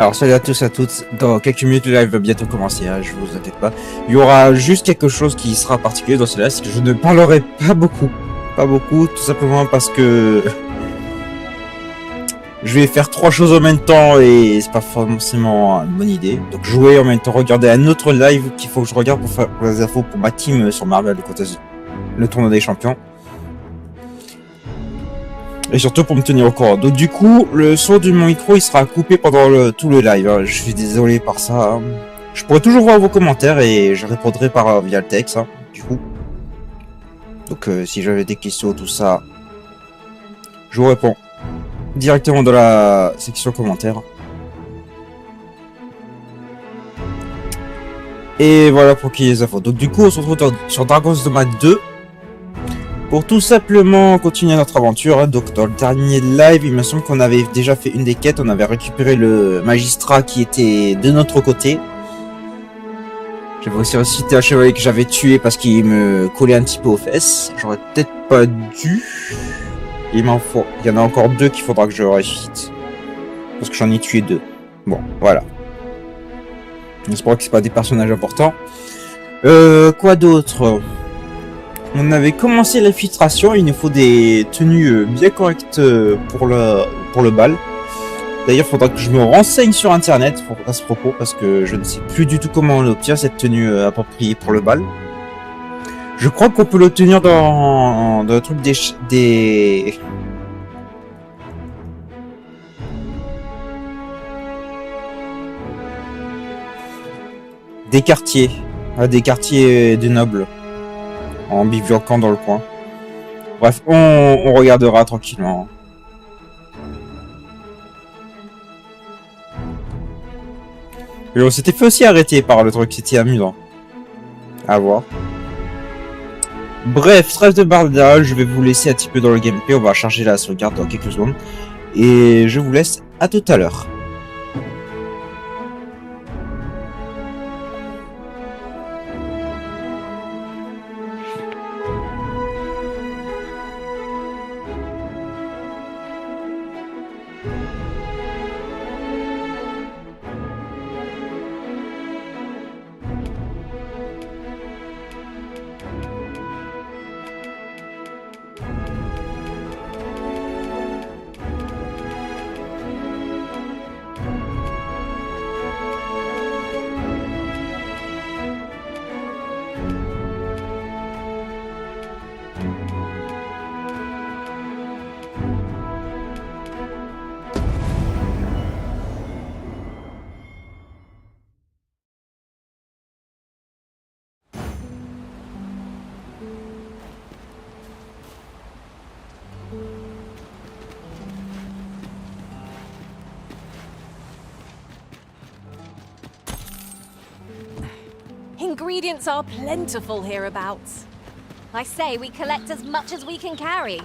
Alors salut à tous et à toutes, dans quelques minutes le live va bientôt commencer, hein, je vous inquiète pas. Il y aura juste quelque chose qui sera particulier dans ce live, c'est que je ne parlerai pas beaucoup. Pas beaucoup, tout simplement parce que je vais faire 3 choses en même temps et c'est pas forcément une bonne idée. Donc jouer en même temps, regarder un autre live qu'il faut que je regarde pour faire les infos pour ma team sur Marvel, le tournoi des champions. Et surtout pour me tenir au courant. Donc du coup, le son de mon micro il sera coupé pendant tout le live. Hein. Je suis désolé par ça. Hein. Je pourrai toujours voir vos commentaires et je répondrai via le texte. Hein, du coup. Donc si j'avais des questions, tout ça, je vous réponds directement dans la section commentaires. Et voilà pour qu'il y ait les infos. Donc du coup, on se retrouve sur Dragon's Dogma 2. Pour tout simplement continuer notre aventure, donc dans le dernier live, il me semble qu'on avait déjà fait une des quêtes, on avait récupéré le magistrat qui était de notre côté. J'avais aussi cité un chevalier que j'avais tué parce qu'il me collait un petit peu aux fesses. J'aurais peut-être pas dû. Il y en a encore 2 qu'il faudra que je ressuscite. Parce que j'en ai tué 2. Bon, voilà. J'espère que c'est pas des personnages importants. Quoi d'autre ? On avait commencé l'infiltration, il nous faut des tenues bien correctes pour le bal. D'ailleurs, il faudra que je me renseigne sur internet à ce propos, parce que je ne sais plus du tout comment on obtient cette tenue appropriée pour le bal. Je crois qu'on peut l'obtenir dans le truc des quartiers, des quartiers des nobles. En bivouaquant dans le coin. Bref, on regardera tranquillement. Et on s'était fait aussi arrêter par le truc, c'était amusant. À voir. Bref, trêve de bardage, je vais vous laisser un petit peu dans le gameplay, on va charger la sauvegarde dans quelques secondes. Et je vous laisse à tout à l'heure. Ingredients are plentiful hereabouts. I say we collect as much as we can carry.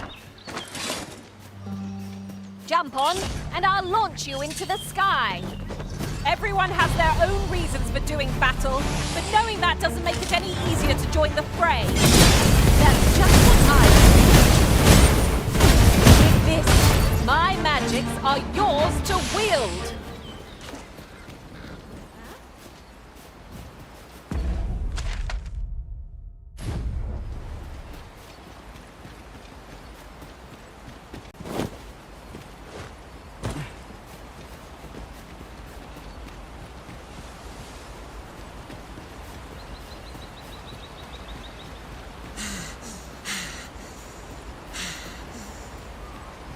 Jump on, and I'll launch you into the sky. Everyone has their own reasons for doing battle, but knowing that doesn't make it any easier to join the fray. That's just what I do. With this, my magics are yours to wield.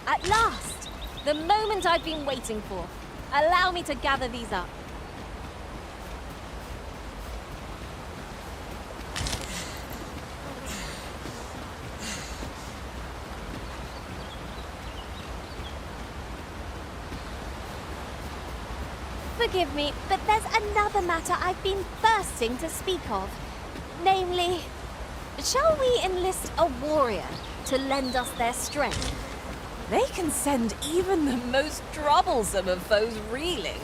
At last! The moment I've been waiting for. Allow me to gather these up. Forgive me, but there's another matter I've been bursting to speak of. Namely, shall we enlist a warrior to lend us their strength? They can send even the most troublesome of foes reeling.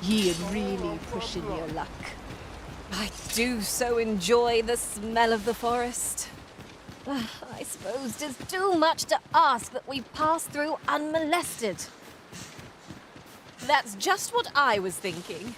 Ye are really pushing your luck. I do so enjoy the smell of the forest. I suppose 'tis too much to ask that we pass through unmolested. That's just what I was thinking.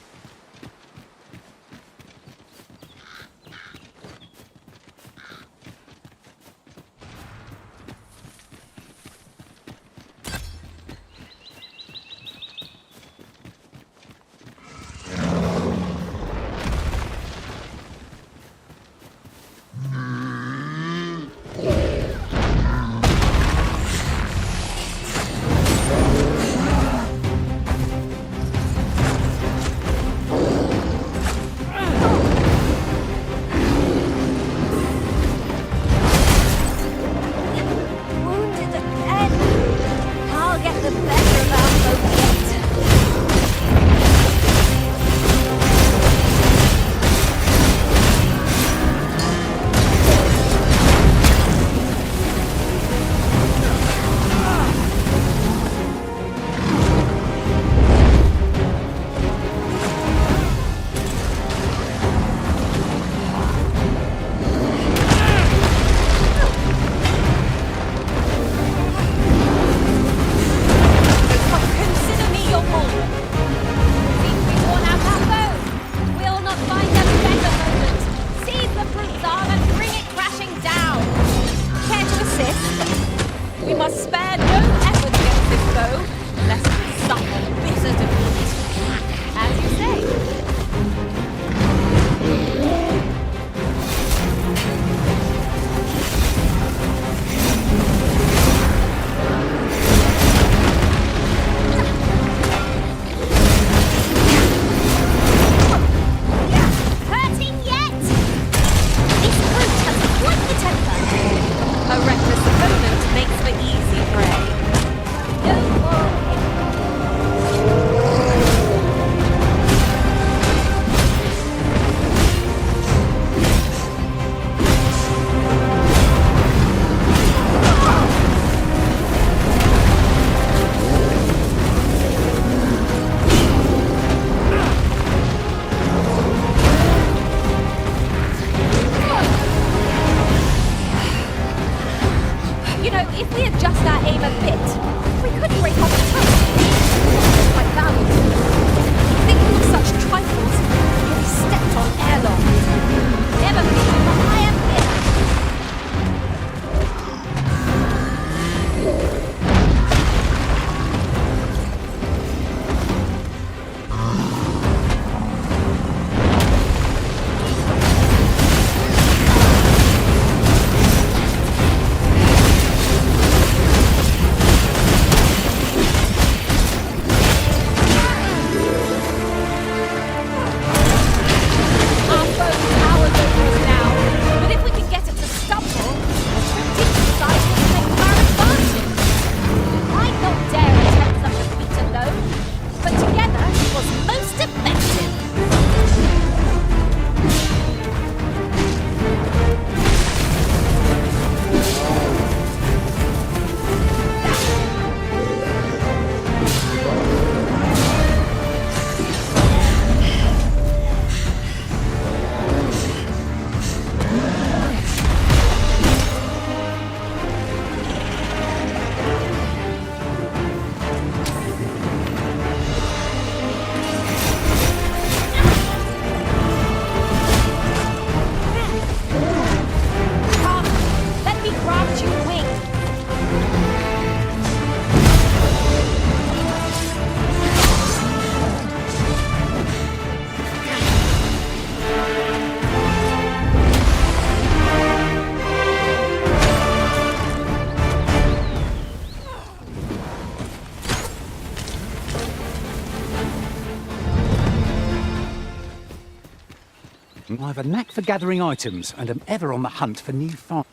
I have a knack for gathering items and am ever on the hunt for new finds.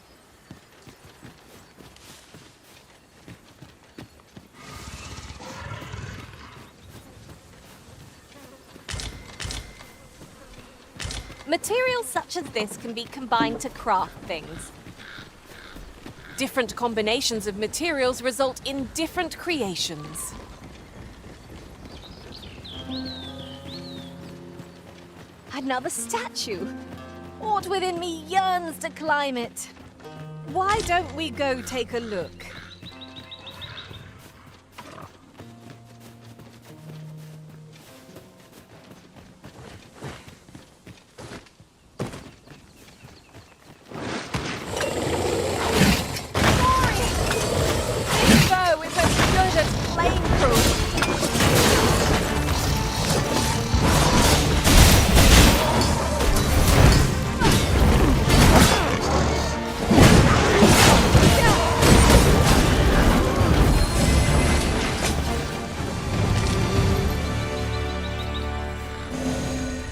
Materials such as this can be combined to craft things. Different combinations of materials result in different creations. Another statue. Aught within me yearns to climb it. Why don't we go take a look?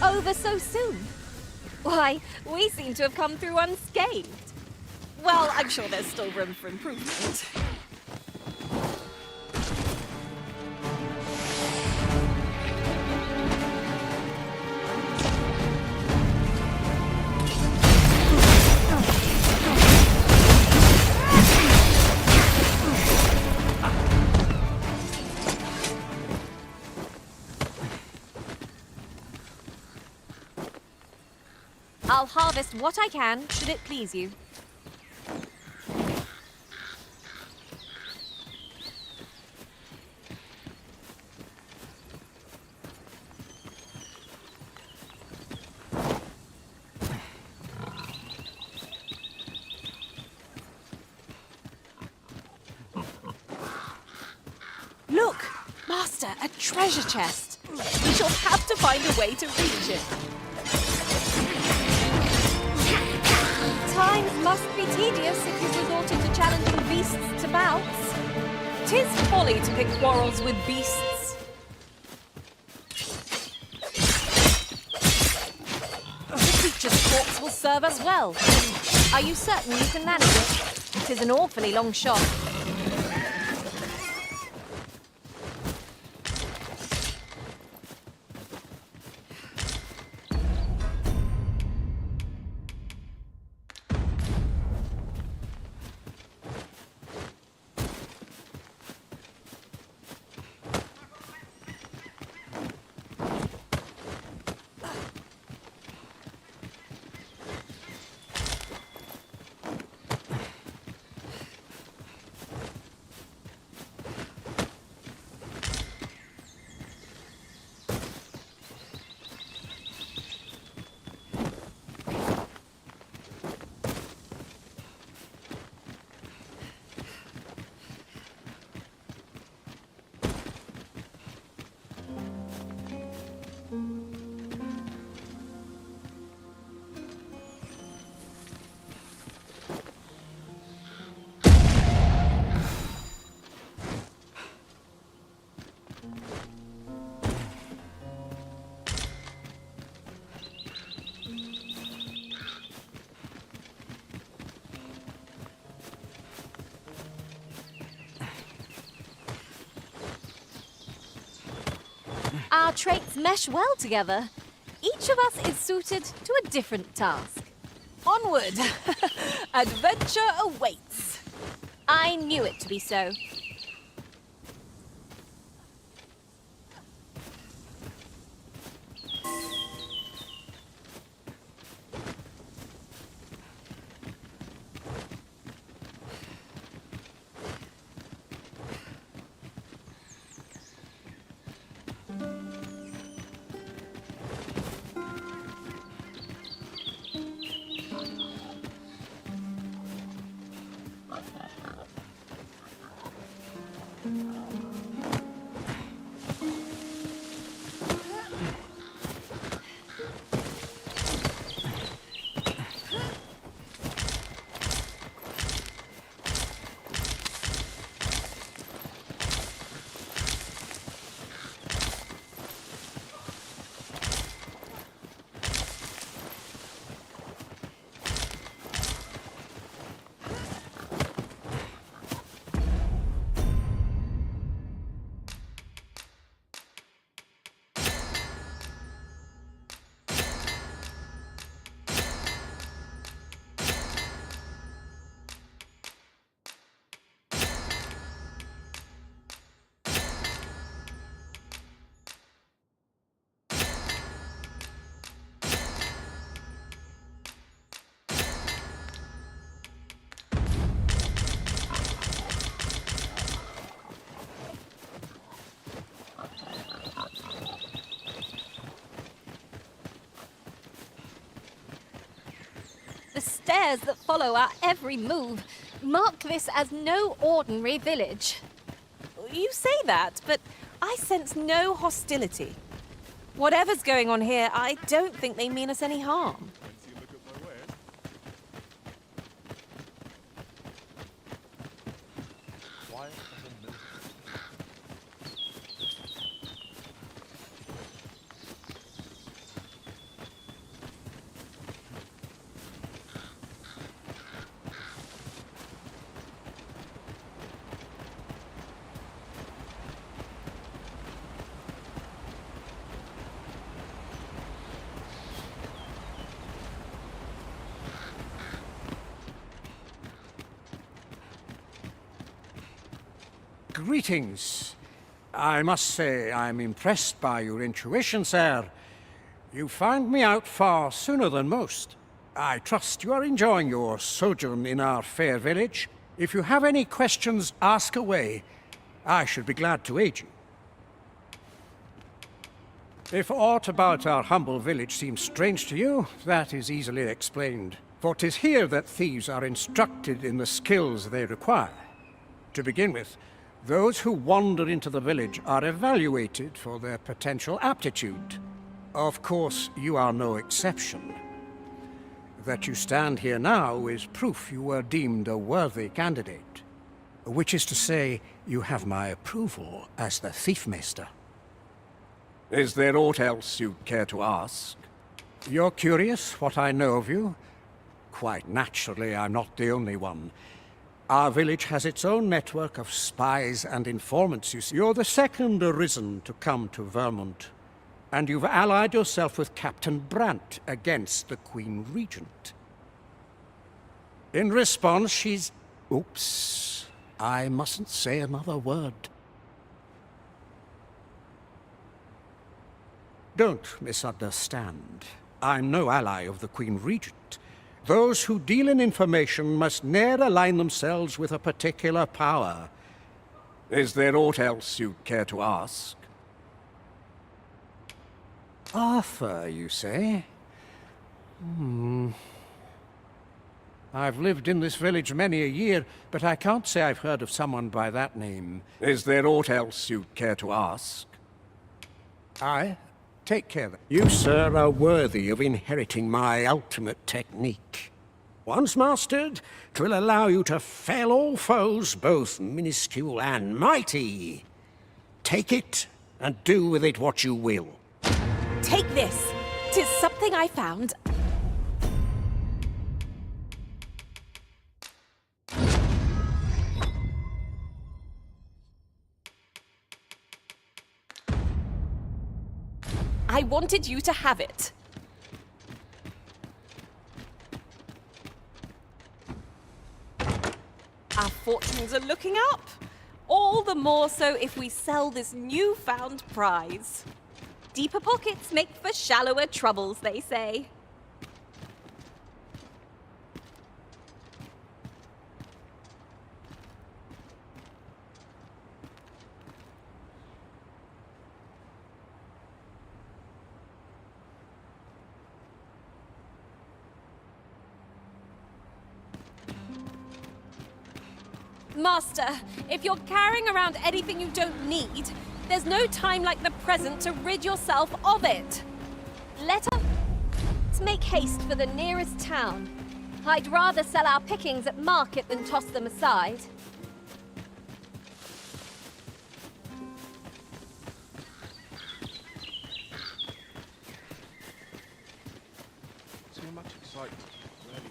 Over so soon? Why, we seem to have come through unscathed. Well, I'm sure there's still room for improvement. I'll harvest what I can, should it please you. Look! Master, a treasure chest! We shall have to find a way to reach it. Times must be tedious if you've resorted to challenging beasts to bouts. 'Tis folly to pick quarrels with beasts. The creature's corpse will serve us well. Are you certain you can manage it? 'Tis an awfully long shot. Our traits mesh well together. Each of us is suited to a different task. Onward! Adventure awaits. I knew it to be so. stairs that follow our every move mark this as no ordinary village. You say that, but I sense no hostility. Whatever's going on here, I don't think they mean us any harm. Greetings. I must say I'm impressed by your intuition, sir. You found me out far sooner than most. I trust you are enjoying your sojourn in our fair village. If you have any questions, ask away. I should be glad to aid you. If aught about our humble village seems strange to you, that is easily explained. For 'tis here that thieves are instructed in the skills they require. To begin with, those who wander into the village are evaluated for their potential aptitude. Of course, you are no exception. That you stand here now is proof you were deemed a worthy candidate. Which is to say, you have my approval as the Thiefmeister. Is there aught else you'd care to ask? You're curious what I know of you? Quite naturally, I'm not the only one. Our village has its own network of spies and informants, you see. You're the second arisen to come to Vermont, and you've allied yourself with Captain Brant against the Queen Regent. In response, she's... Oops. I mustn't say another word. Don't misunderstand. I'm no ally of the Queen Regent. Those who deal in information must ne'er align themselves with a particular power. Is there aught else you'd care to ask? Arthur, you say? I've lived in this village many a year, but I can't say I've heard of someone by that name. Is there aught else you'd care to ask? Aye. Take care. You, sir, are worthy of inheriting my ultimate technique. Once mastered, 'twill allow you to fell all foes, both minuscule and mighty. Take it, and do with it what you will. Take this. 'Tis something I found. I wanted you to have it. Our fortunes are looking up. All the more so if we sell this newfound prize. Deeper pockets make for shallower troubles, they say. Master, if you're carrying around anything you don't need, there's no time like the present to rid yourself of it. Let us make haste for the nearest town. I'd rather sell our pickings at market than toss them aside. Too much excitement. Really.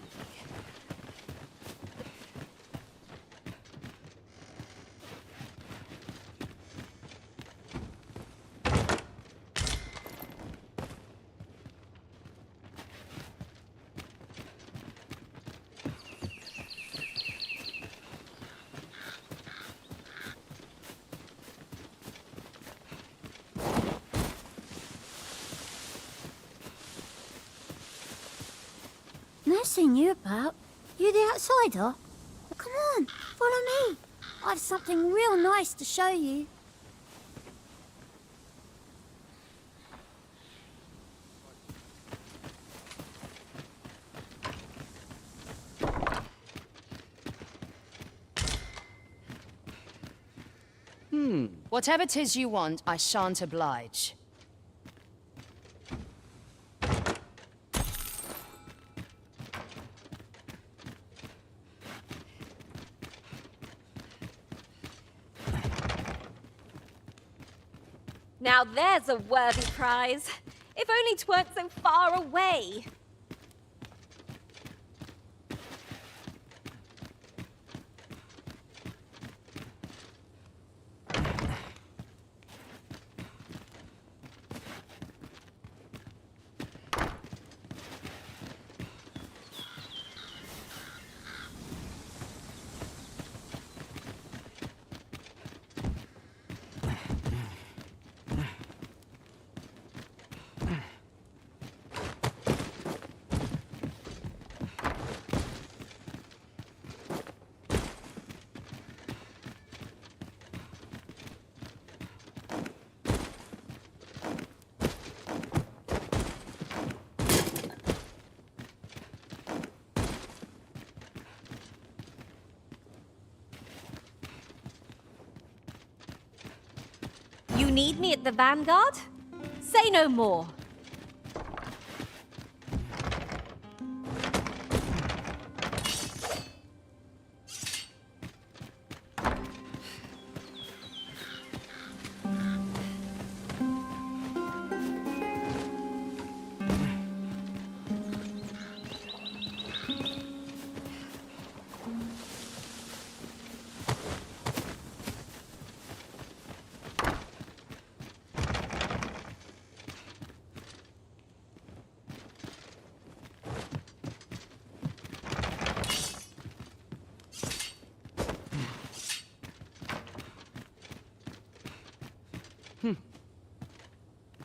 Nothing you about. You the outsider? Come on, follow me. I've something real nice to show you. Whatever 'tis you want, I shan't oblige. Now there's a worthy prize. If only 'tweren't so far away. You need me at the Vanguard? Say no more.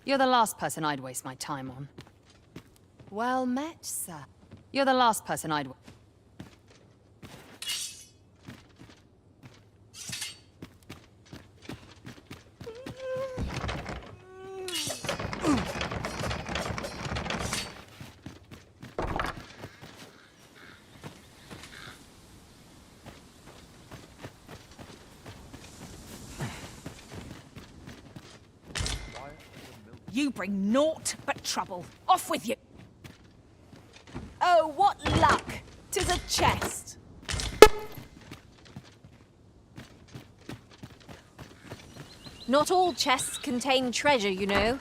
You're the last person I'd waste my time on. Well met, sir. You're the last person I'd... You bring naught but trouble. Off with you! Oh, what luck! 'Tis a chest. Not all chests contain treasure, you know.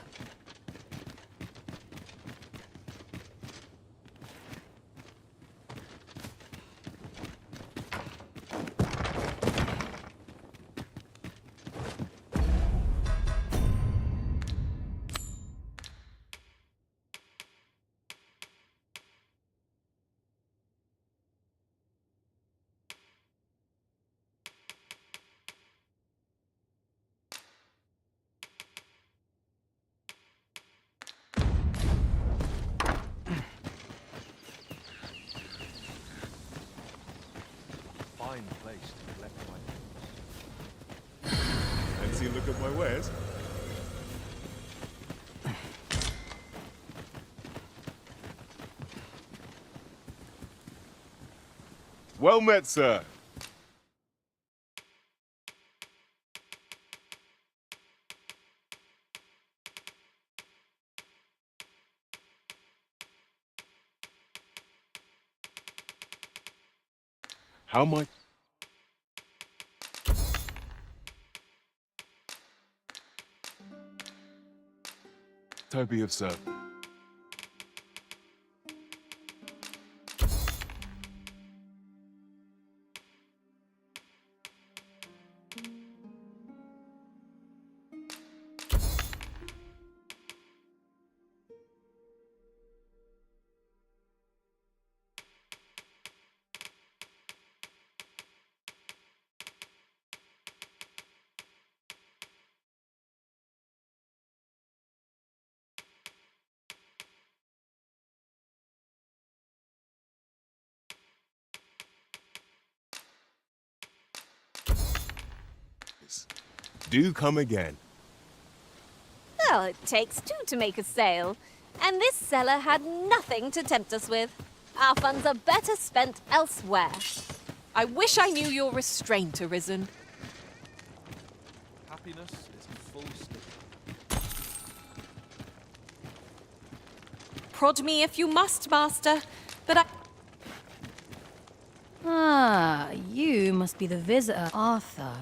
Fine place to collect my goods. Fancy a look at my wares? Well met, sir. How much? Toby of Sir. Do come again. Well, it takes two to make a sale. And this seller had nothing to tempt us with. Our funds are better spent elsewhere. I wish I knew your restraint, Arisen. happiness is full stop. Prod me if you must, Master, but I... Ah, you must be the visitor, Arthur.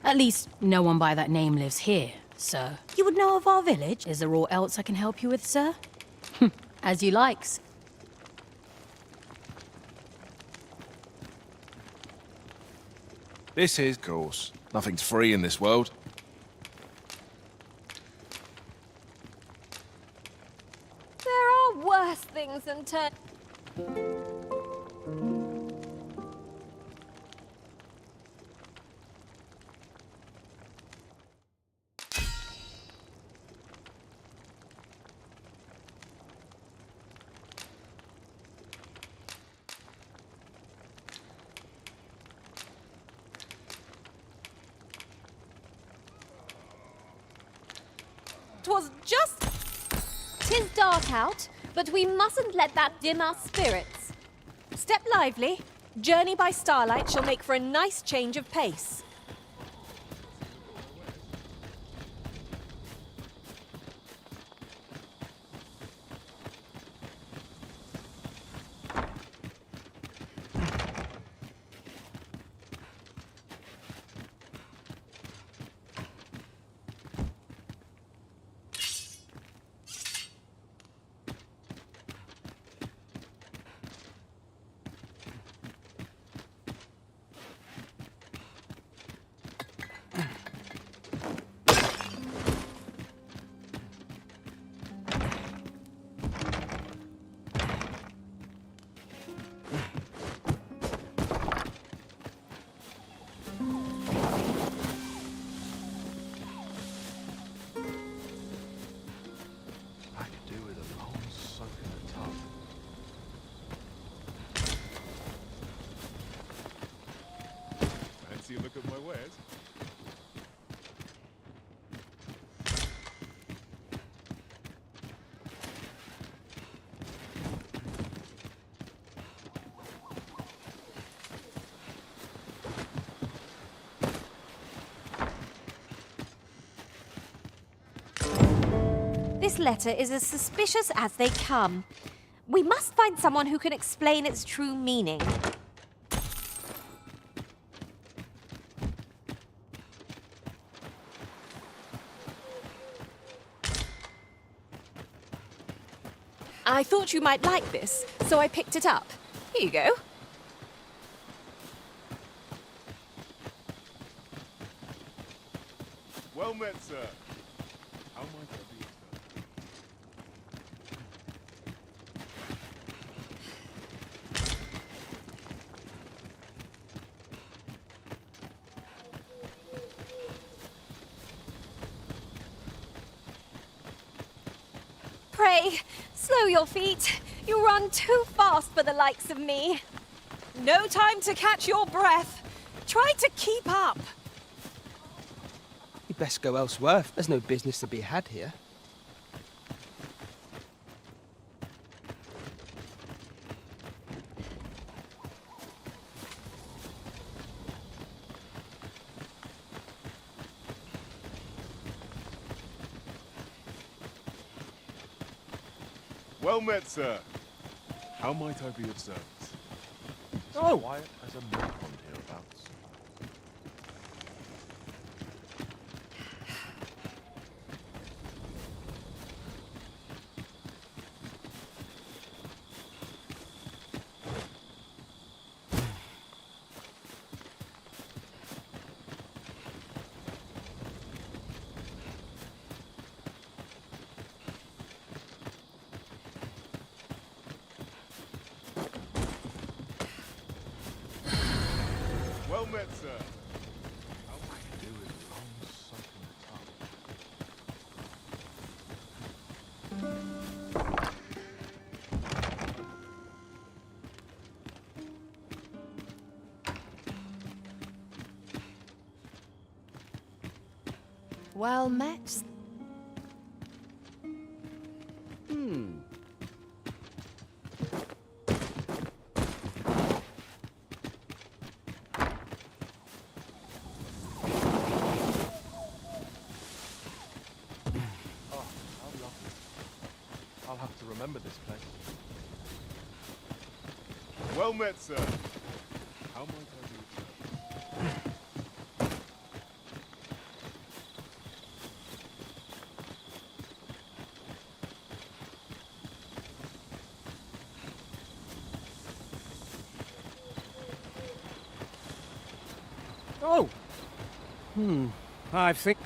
At least, no one by that name lives here, sir. You would know of our village? Is there aught else I can help you with, sir? As you like, sir. This is, of course. Nothing's free in this world. There are worse things than was just... 'Tis dark out, but we mustn't let that dim our spirits. Step lively. Journey by starlight shall make for a nice change of pace. I could do with a long soak in the tub. Fancy a look at my wares? This letter is as suspicious as they come. We must find someone who can explain its true meaning. I thought you might like this, so I picked it up. Here you go. Well met, sir. How might I be of service? Pray, slow your feet. You run too fast for the likes of me. No time to catch your breath. Try to keep up. You'd best go elsewhere. There's no business to be had here. Well met, sir. How might I be of service? It's Oh. quiet as a mill pond hereabouts. Well met, sir. How might I do with a long soak in the tub? Well met. I'll have to remember this place. Well met, sir. How might I do, sir? Oh! I think...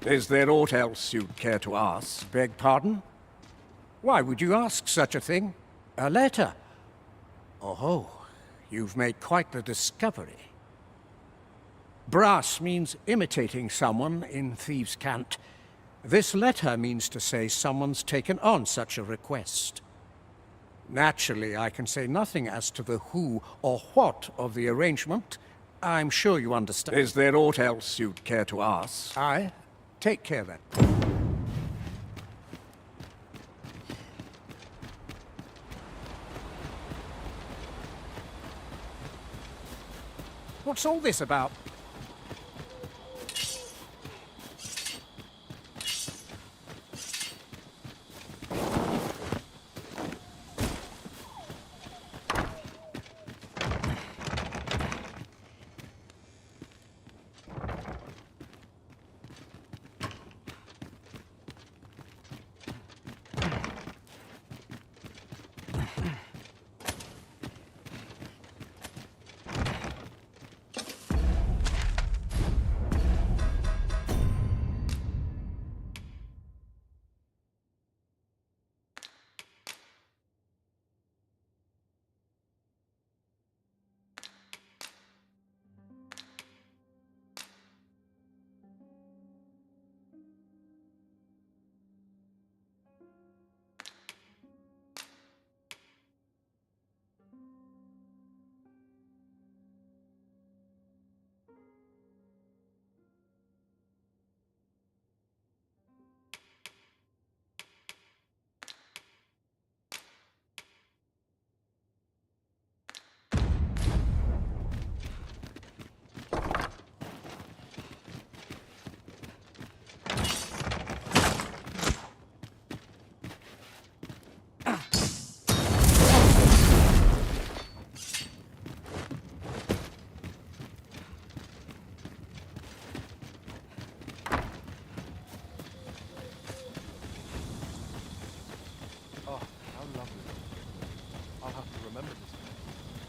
Is there aught else you'd care to ask? Beg pardon? Why would you ask such a thing? A letter? Oh, you've made quite the discovery. Brass means imitating someone in thieves' cant. This letter means to say someone's taken on such a request. Naturally, I can say nothing as to the who or what of the arrangement. I'm sure you understand. Is there aught else you'd care to ask? Aye. Take care then. What's all this about?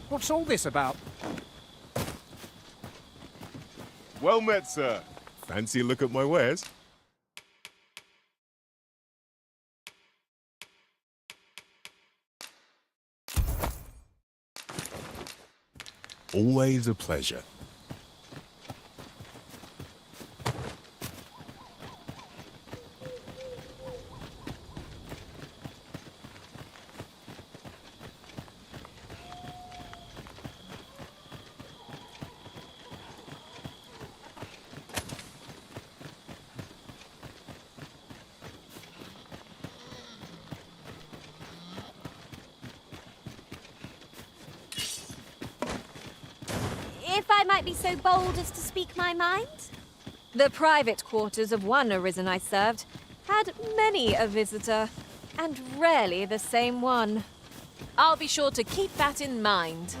What's all this about? Well met, sir. Fancy a look at my wares? Always a pleasure. If I might be so bold as to speak my mind? The private quarters of one arisen I served had many a visitor, and rarely the same one. I'll be sure to keep that in mind.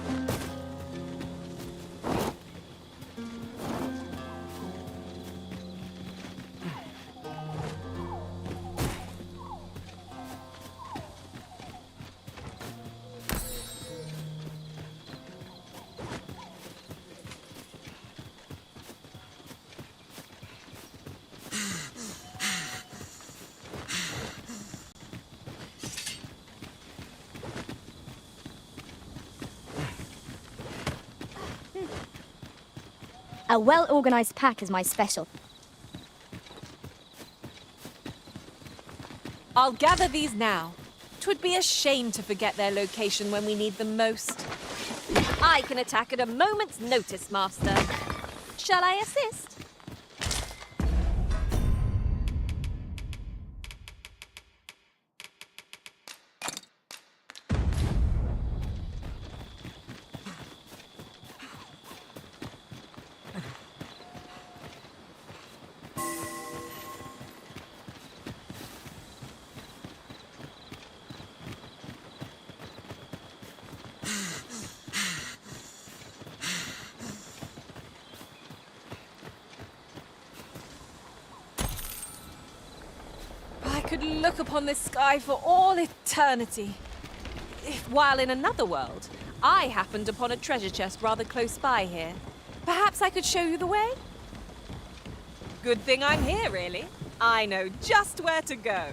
A well-organized pack is my special. I'll gather these now. 'Twould be a shame to forget their location when we need them most. I can attack at a moment's notice, Master. Shall I assist? look upon this sky for all eternity. If, while in another world, I happened upon a treasure chest rather close by here, perhaps I could show you the way? Good thing I'm here, really. I know just where to go.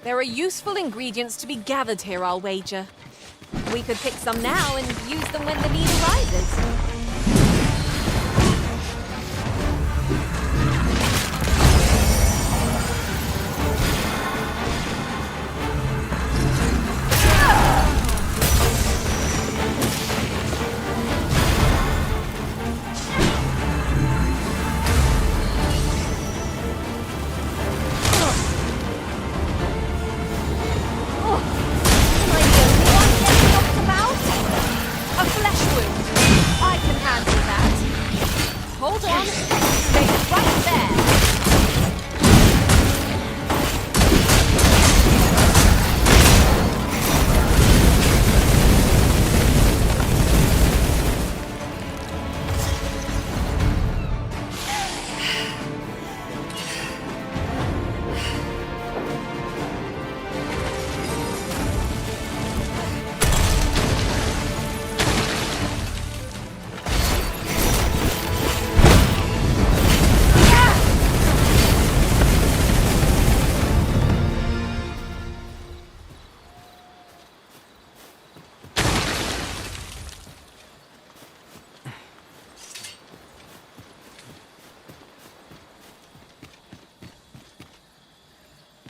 There are useful ingredients to be gathered here, I'll wager. We could pick some now and use them when the need arises.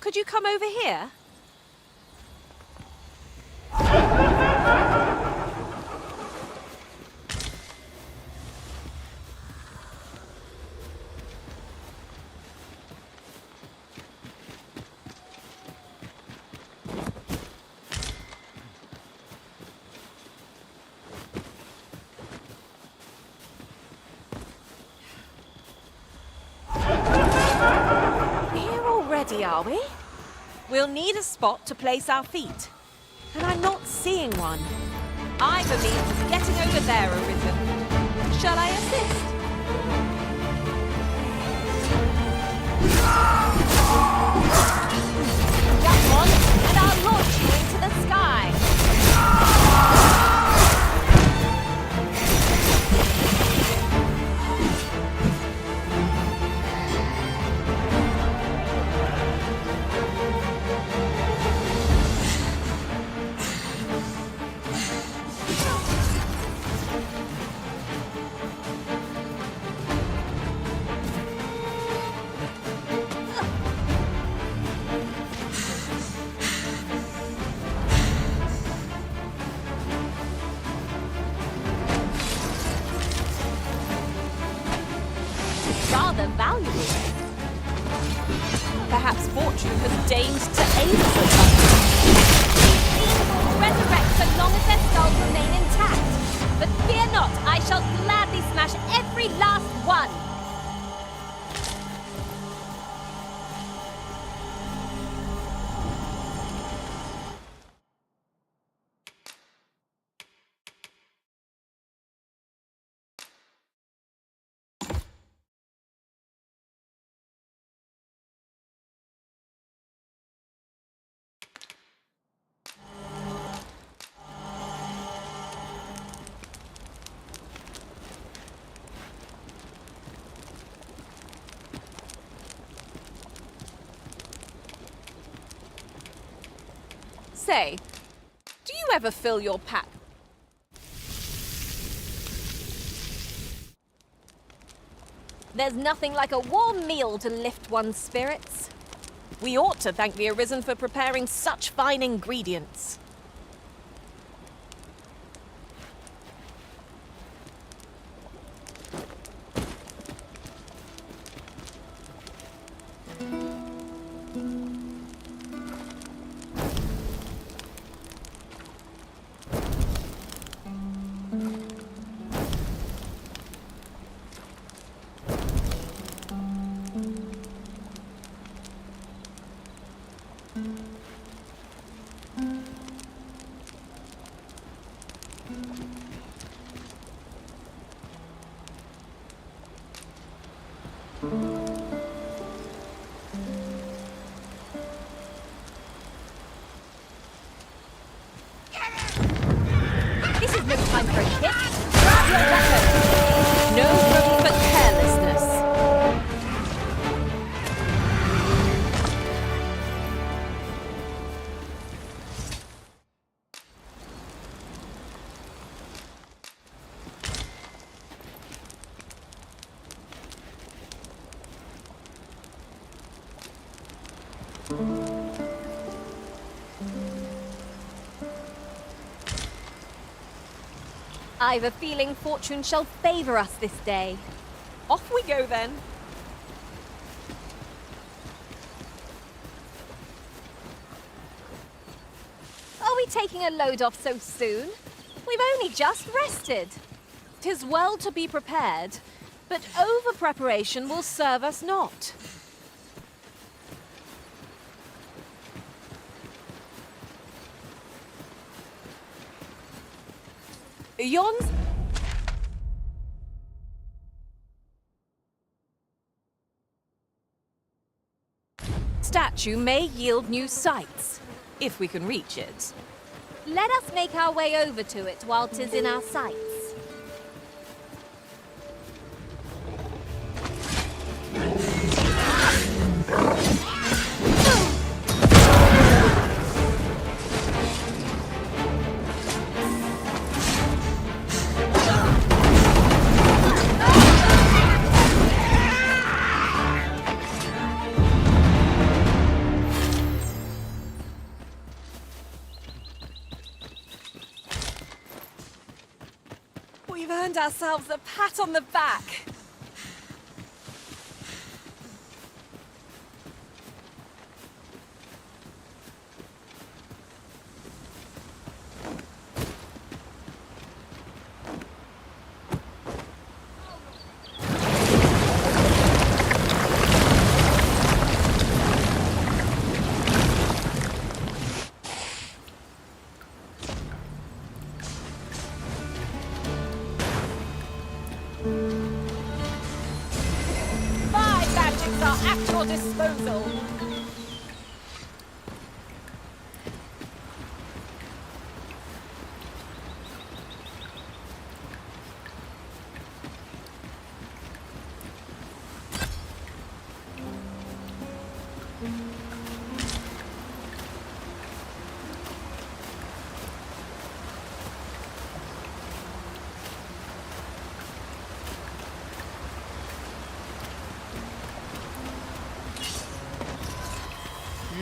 Could you come over here? Here already, are we? We'll need a spot to place our feet. And I'm not seeing one. I believe getting over there, Arisen. Shall I assist? Jump on, and I'll launch you into the sky. Rather valuable. Perhaps fortune has deigned to aid us. These will resurrect so long as their skulls remain intact. But fear not, I shall gladly smash every last one. Say, do you ever fill your pack? There's nothing like a warm meal to lift one's spirits. We ought to thank the Arisen for preparing such fine ingredients. I've a feeling fortune shall favor us this day. Off we go then. Are we taking a load off so soon? We've only just rested. 'Tis well to be prepared, but over-preparation will serve us not. Yon's... statue may yield new sights, if we can reach it. Let us make our way over to it while 'tis in our sights. We've earned ourselves a pat on the back. My magics are at your disposal.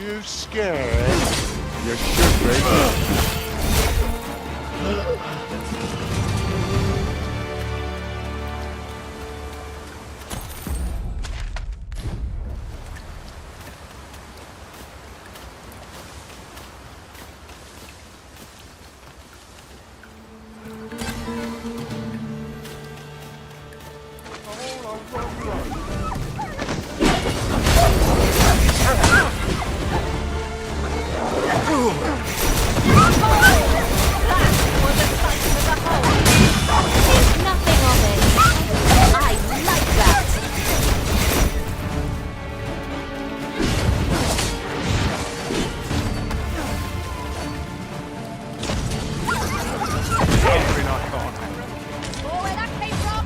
You scared? You should be. Nothing of it. I like that. Oh, where that came from?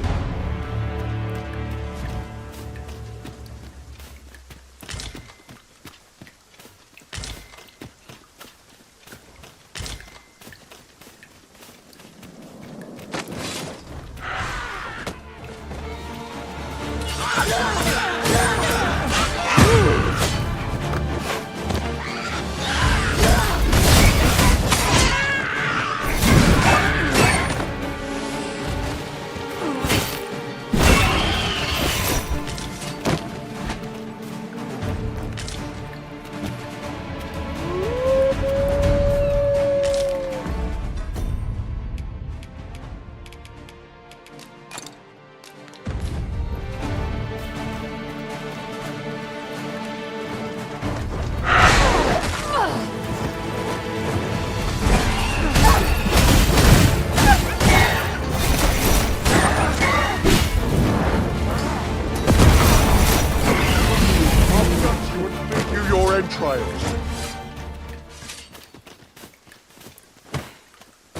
Entrails.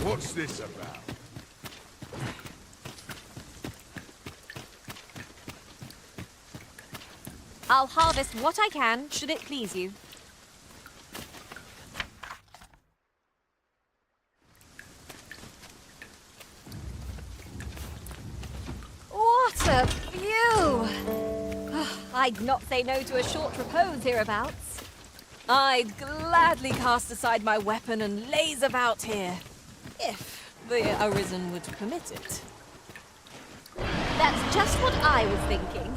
What's this about? I'll harvest what I can, should it please you. What a view! I'd not say no to a short repose hereabouts. I'd gladly cast aside my weapon and laze about here, if the Arisen would permit it. That's just what I was thinking.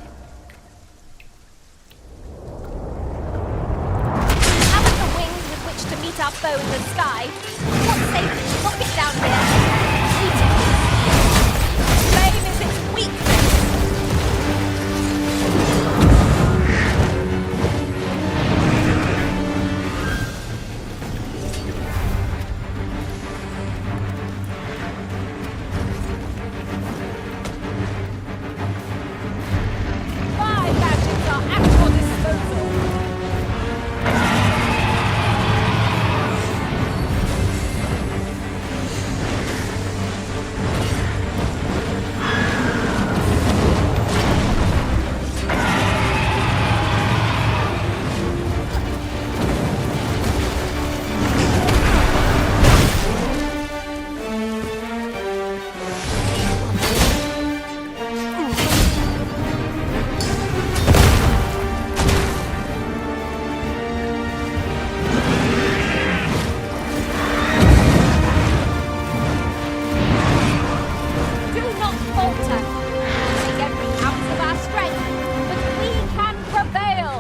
Haven't the wings with which to meet our foe in the sky? What's safe? Lock it down here. Flame is its weakness. My magics are at your disposal. Do not falter. Take every ounce of our strength, but we can prevail.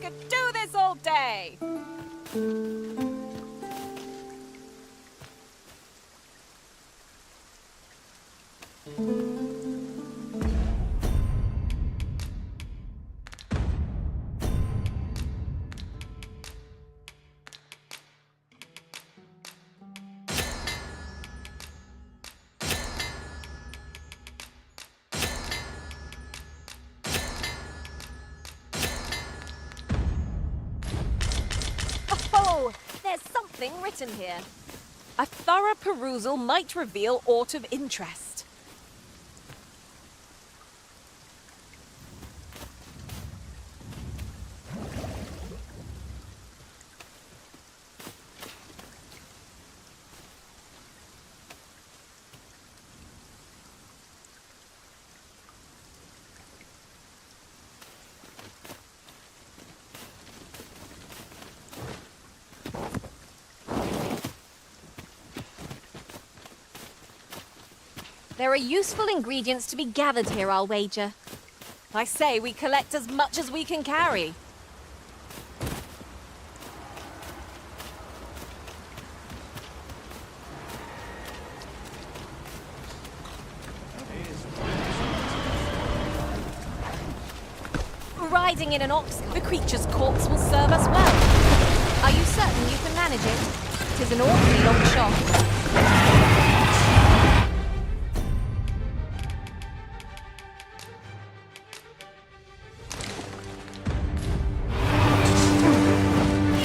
could do this all day! Oh, there's something written here. A thorough perusal might reveal aught of interest. There are useful ingredients to be gathered here, I'll wager. I say we collect as much as we can carry. Riding in an ox, the creature's corpse will serve us well. Are you certain you can manage it? 'Tis an awfully long shot.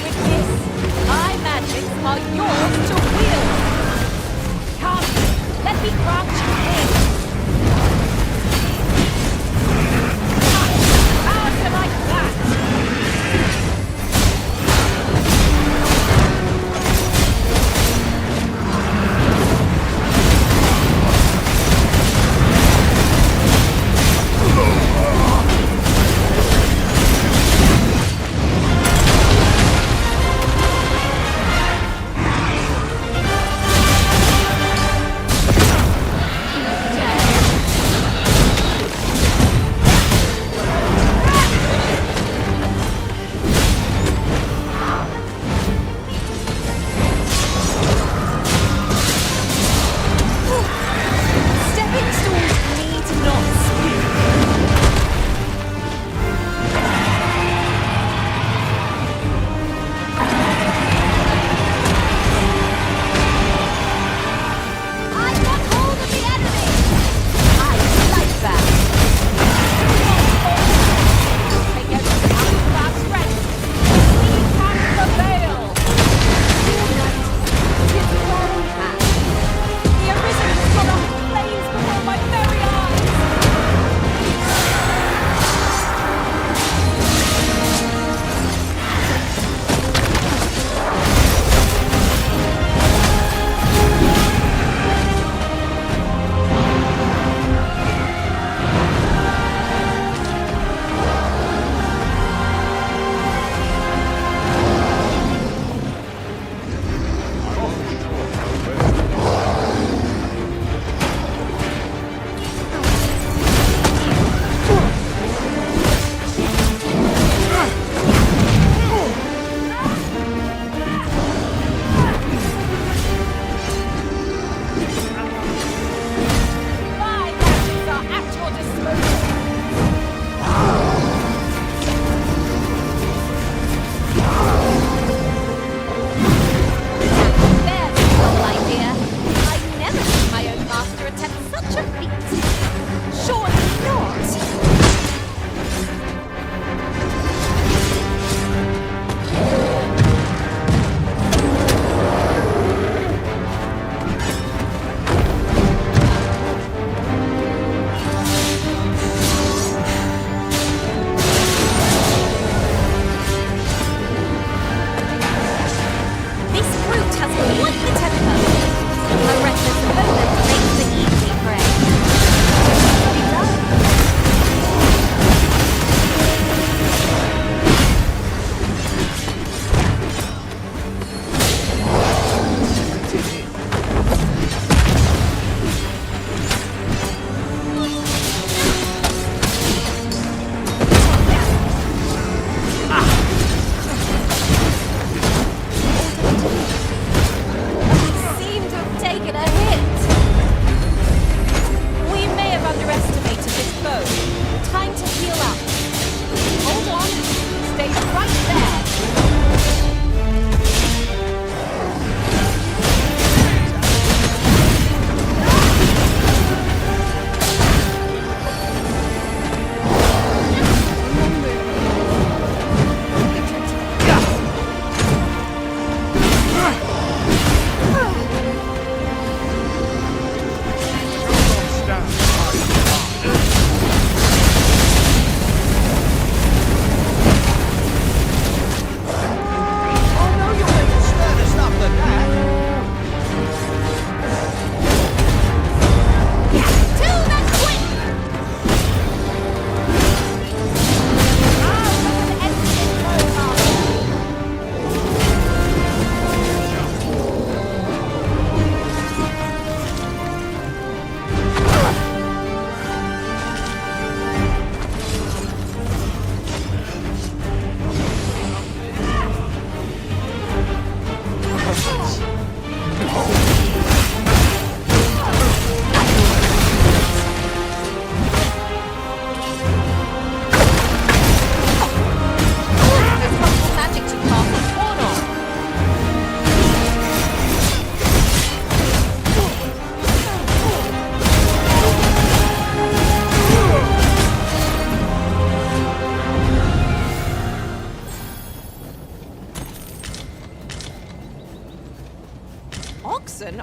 With this, my magics are yours to wield. Come, let me grant you in. How to like that?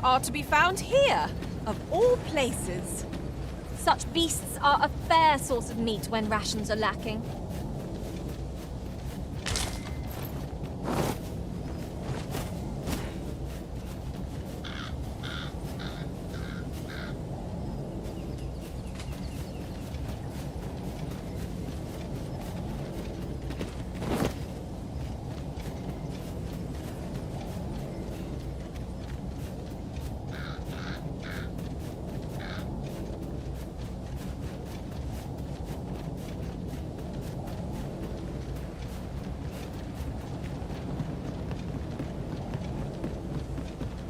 are to be found here, of all places. Such beasts are a fair source of meat when rations are lacking.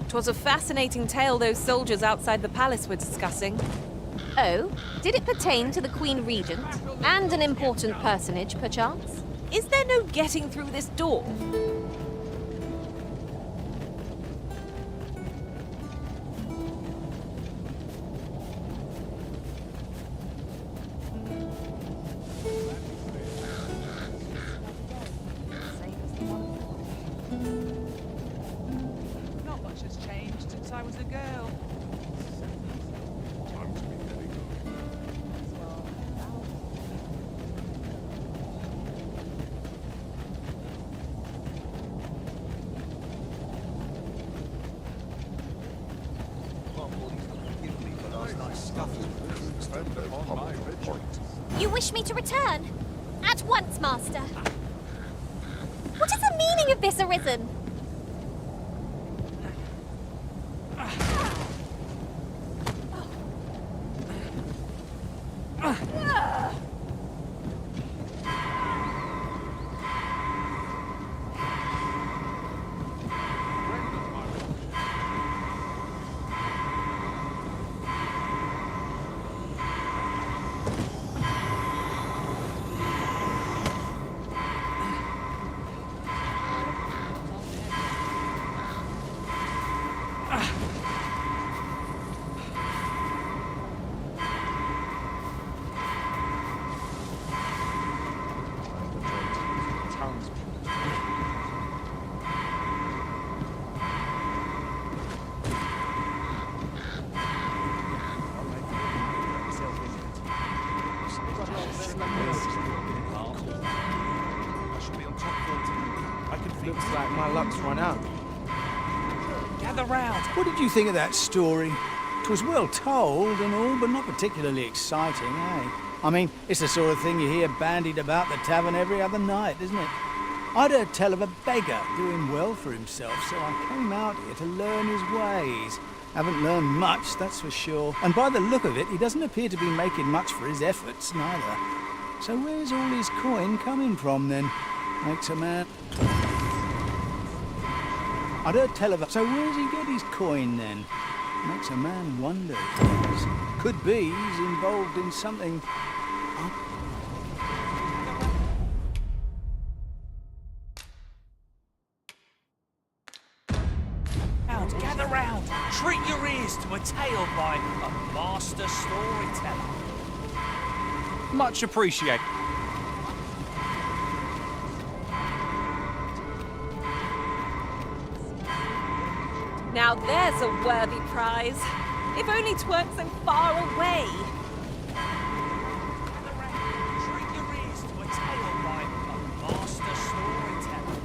Twas a fascinating tale those soldiers outside the palace were discussing. Oh, did it pertain to the Queen Regent? And an important personage, perchance? Is there no getting through this door? Not much has changed since I was a girl. Time to be heading home. Spend upon my regiment. You wish me to return? At once, master. What is the meaning of this, Arisen? Looks like my luck's run out. Gather round. What did you think of that story? 'Twas well told and all, but not particularly exciting, eh? I mean, it's the sort of thing you hear bandied about the tavern every other night, isn't it? I'd heard tell of a beggar doing well for himself, so I came out here to learn his ways. Haven't learned much, that's for sure. And by the look of it, he doesn't appear to be making much for his efforts, neither. So where's all his coin coming from, then? Makes a man... I'd heard tell of... So where does he get his coin, then? Makes a man wonder. Could be he's involved in something... Gather round. Treat your ears to a tale by a master storyteller. Much appreciated. Now there's a worthy prize. If only 'tweren't so far away. Gather round. Treat your ears to a tale by a master storyteller.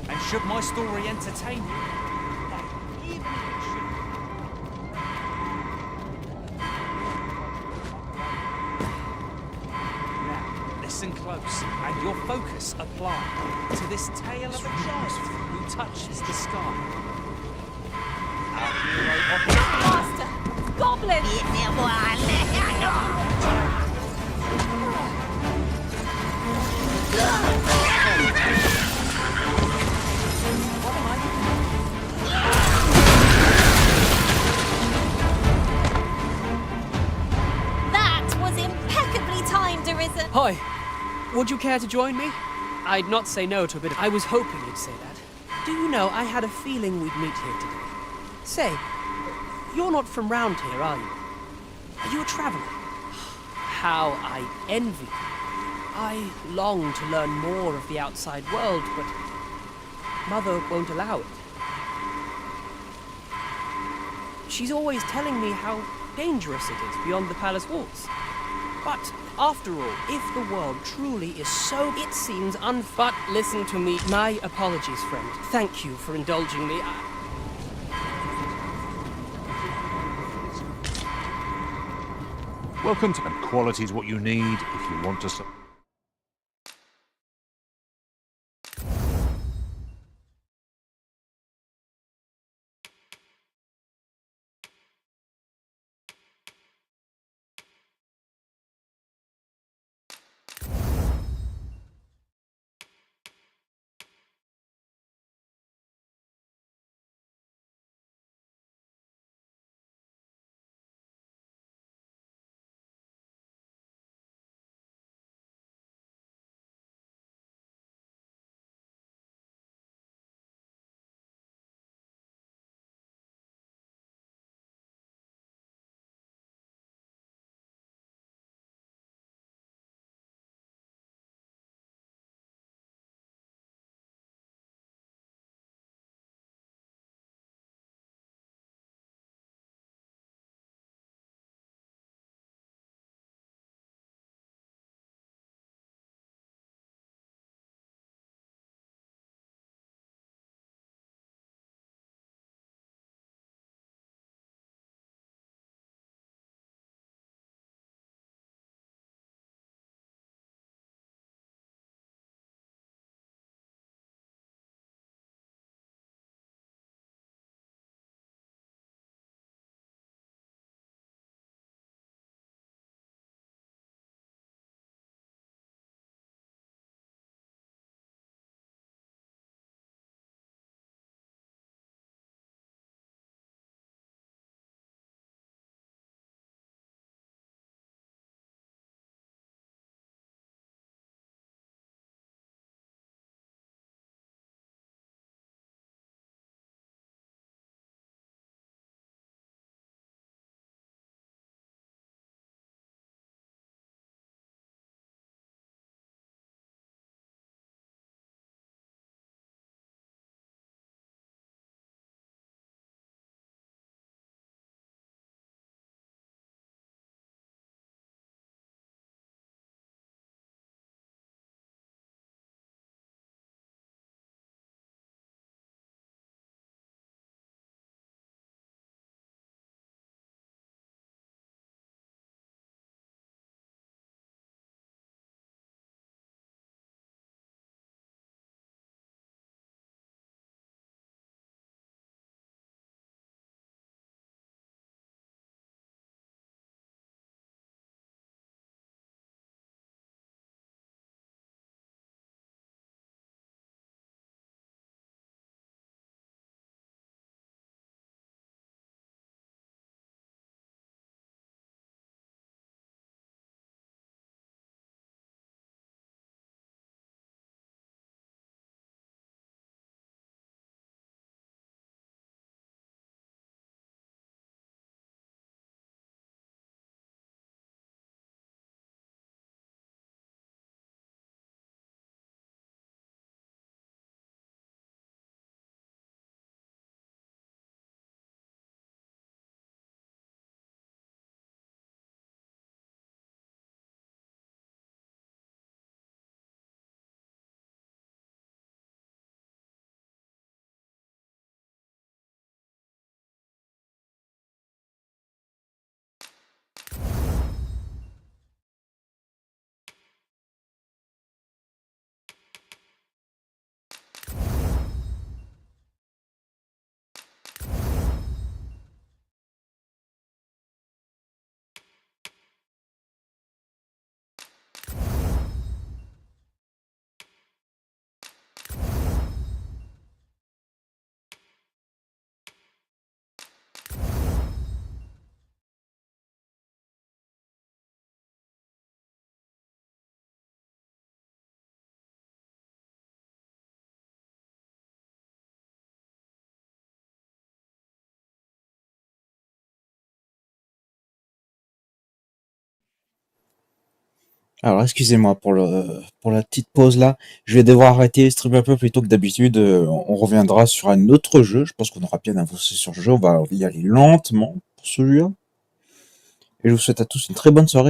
And should my story entertain you, even if it should... Now, listen close, and your focus apply to this tale of a giant who touches the sky. Our hero Master! Goblin! arisen. Hi. Would you care to join me? I'd not say no to a bit. I was hoping you'd say that. Do you know, I had a feeling we'd meet here today. Say, you're not from round here, are you? Are you a traveler? How I envy you. I long to learn more of the outside world, but Mother won't allow it. She's always telling me how dangerous it is beyond the palace walls. But after all, if the world truly is so, it seems But listen to me. My apologies, friend. Thank you for indulging me. Welcome to quality is what you need if you want to. Alors, excusez-moi pour la petite pause là. Je vais devoir arrêter le stream un peu plus tôt que d'habitude. On reviendra sur un autre jeu. Je pense qu'on aura bien avancé sur le jeu. On va y aller lentement pour celui-là. Et je vous souhaite à tous une très bonne soirée.